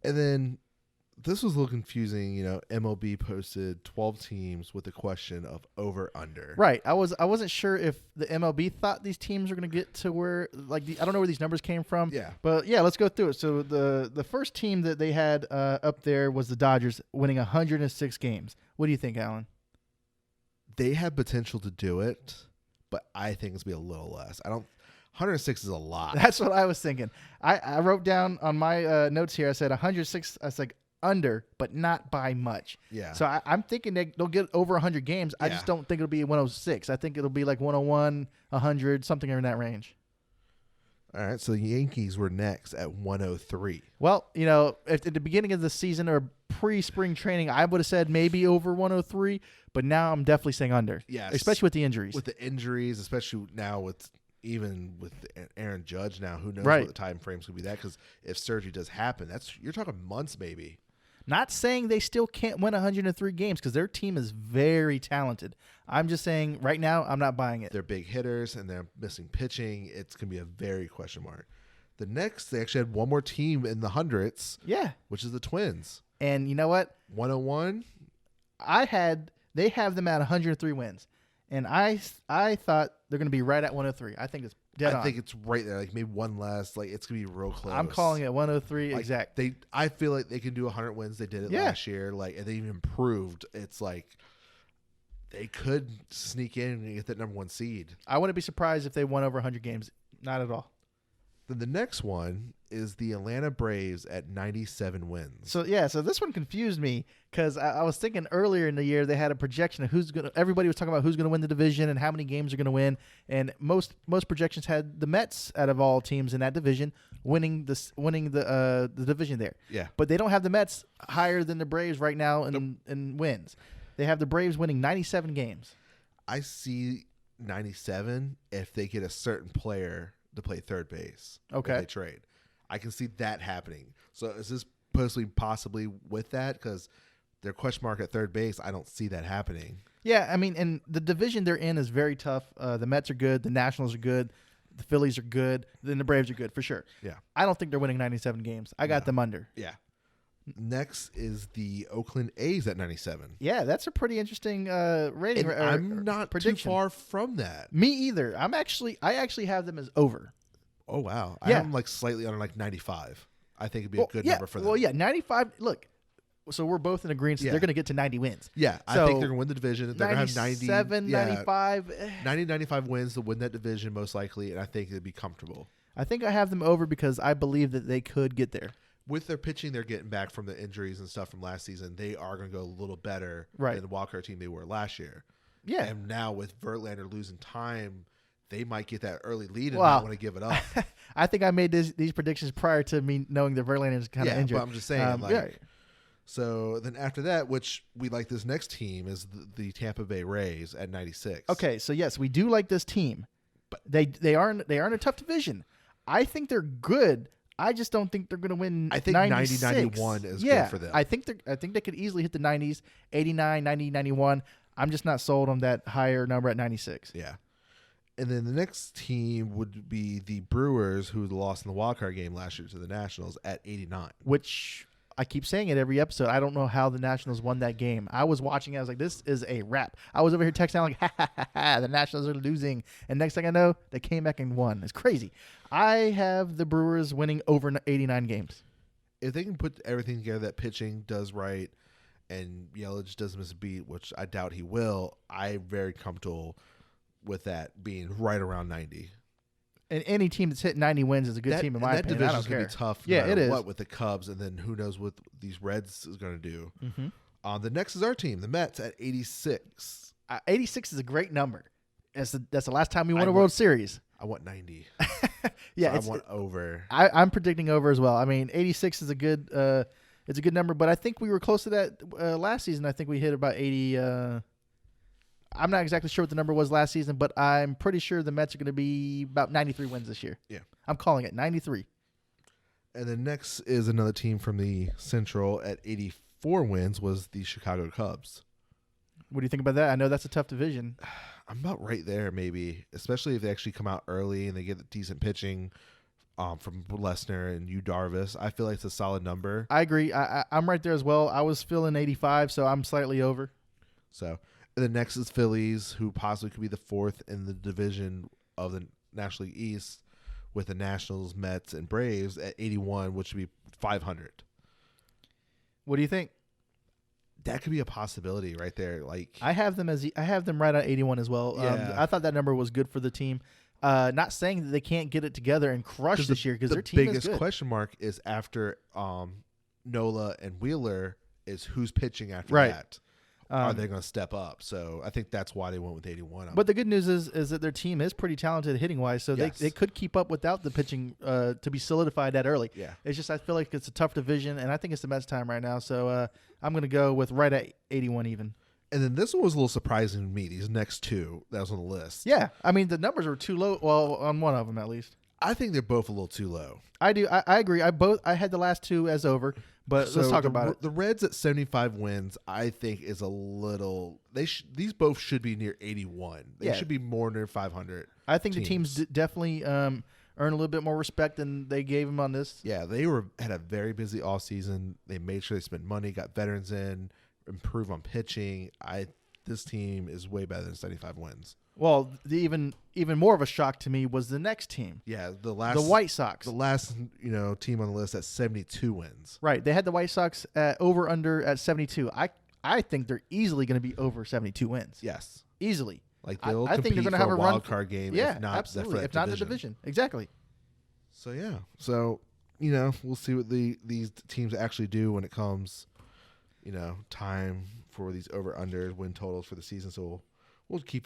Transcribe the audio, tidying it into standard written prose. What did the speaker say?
And then this was a little confusing. MLB posted 12 teams with the question of over under. Right. I wasn't sure if the MLB thought these teams were going to get to where I don't know where these numbers came from. Yeah. But yeah, let's go through it. So the first team that they had up there was the Dodgers, winning 106 games. What do you think, Alan? They have potential to do it, but I think it's going to be a little less. 106 is a lot. That's what I was thinking. I wrote down on my notes here, I said 106. I was like, under, but not by much. Yeah. So I'm thinking they'll get over 100 games. I just don't think it'll be 106. I think it'll be like 101, 100, something in that range. All right. So the Yankees were next at 103. Well, if at the beginning of the season or pre-spring training, I would have said maybe over 103, but now I'm definitely saying under. Yes. Especially with the injuries. With the injuries, especially now with Aaron Judge now, who knows right. what the time frame's going to be that, because if surgery does happen, you're talking months maybe. Not saying they still can't win 103 games because their team is very talented. I'm just saying right now I'm not buying it. They're big hitters and they're missing pitching. It's going to be a very question mark. The next, they actually had one more team in the hundreds. Yeah. Which is the Twins. And you know what? 101. They have them at 103 wins. And I thought they're going to be right at 103. I think it's dead on. I think it's right there, like maybe one less. Like it's gonna be real close. I'm calling it 103 exact. I feel like they can do 100 wins. They did it last year. And they even improved. It's like they could sneak in and get that number one seed. I wouldn't be surprised if they won over 100 games. Not at all. Then the next one is the Atlanta Braves at 97 wins. So this one confused me because I was thinking earlier in the year they had a projection of everybody was talking about who's going to win the division and how many games are going to win, and most projections had the Mets out of all teams in that division winning the division there. Yeah, but they don't have the Mets higher than the Braves right now in wins. They have the Braves winning 97 games. I see 97 if they get a certain player to play third base. Okay. If they trade. I can see that happening. So is this possibly with that? Because their question mark at third base, I don't see that happening. Yeah, I mean, and the division they're in is very tough. The Mets are good. The Nationals are good. The Phillies are good. Then the Braves are good for sure. Yeah. I don't think they're winning 97 games. I got them under. Yeah. Next is the Oakland A's at 97. Yeah, that's a pretty interesting rating. I'm not prediction. too far from that. Me either. I actually have them as over. Oh wow. Yeah. I have them like slightly under, like 95. I think it'd be a good number for them. Well, yeah, 95. Look, so we're both in agreement. They're going to get to 90 wins. Yeah, I think they're going to win the division. They're going to have 97, 95. 90, 95 wins to win that division most likely, and I think it'd be comfortable. I think I have them over because I believe that they could get there. With their pitching, they're getting back from the injuries and stuff from last season. They are going to go a little better than the wildcard team they were last year. Yeah. And now with Verlander losing time, they might get that early lead and not want to give it up. I think I made these predictions prior to me knowing that Verlander is kind of injured. But I'm just saying. So then after that, which we like this next team, is the Tampa Bay Rays at 96. Okay, so yes, we do like this team, but they are in a tough division. I think they're good. I just don't think they're going to win. I think 96. 90-91 is good for them. I think they could easily hit the 90s, 89, 90, 91. I'm just not sold on that higher number at 96. Yeah. And then the next team would be the Brewers, who lost in the wildcard game last year to the Nationals at 89. Which I keep saying it every episode. I don't know how the Nationals won that game. I was watching. I was like, this is a wrap. I was over here texting like, ha, ha, ha, ha, the Nationals are losing. And next thing I know, they came back and won. It's crazy. I have the Brewers winning over 89 games. If they can put everything together, that pitching does right, and Yelich doesn't miss a beat, which I doubt he will, I'm very comfortable with that being right around 90. And any team that's hit 90 wins is a good team in my opinion. That division's going to be tough it is. What with the Cubs, and then who knows what these Reds is going to do. Mm-hmm. The next is our team, the Mets, at 86. 86 is a great number. That's the last time we won a World Series. I want 90. Yeah, so I want over. I'm predicting over as well. I mean, 86 is a good number, but I think we were close to that last season. I think we hit about 80. I'm not exactly sure what the number was last season, but I'm pretty sure the Mets are going to be about 93 wins this year. Yeah. I'm calling it 93. And then next is another team from the Central at 84 wins was the Chicago Cubs. What do you think about that? I know that's a tough division. I'm about right there, maybe, especially if they actually come out early and they get decent pitching from Lesnar and Yu Darvish. I feel like it's a solid number. I agree. I'm right there as well. I was feeling 85, so I'm slightly over. So and the next is Phillies, who possibly could be the fourth in the division of the National League East, with the Nationals, Mets, and Braves at 81, which would be 500. What do you think? That could be a possibility right there. Like I have them right at 81 as well. Yeah. I thought that number was good for the team. Not saying that they can't get it together and crush this year because their team is biggest good. question mark is after Nola and Wheeler is who's pitching after Right. that. Are they going to step up? So I think that's why they went with 81. But the good news is that their team is pretty talented hitting wise, so Yes. they could keep up without the pitching to be solidified that early. Yeah. It's just I feel like it's a tough division, and I think it's the Mets' time right now. So I'm going to go with right at 81 even. And then this one was a little surprising to me. These next two that was on the list. Yeah, I mean the numbers were too low. Well, on one of them at least. I think they're both a little too low. I do. I agree. I had the last two as over, but let's talk about it. The Reds at 75 wins, I think, is a little. These both should be near 81. They should be more near 500. I think the teams definitely earn a little bit more respect than they gave them on this. Yeah, they had a very busy offseason. They made sure they spent money, got veterans in, improved on pitching. This team is way better than 75 wins. Well, even more of a shock to me was the next team. Yeah, the White Sox. The last team on the list at 72 wins. Right, they had the White Sox over under at 72. I think they're easily going to be over 72 wins. Yes, easily. Like they'll I think they're compete going to for have a a wild run. card game. Yeah, if not, absolutely. for If not the division, exactly. So yeah, we'll see what these teams actually do when it comes, time for these over under win totals for the season. So we'll keep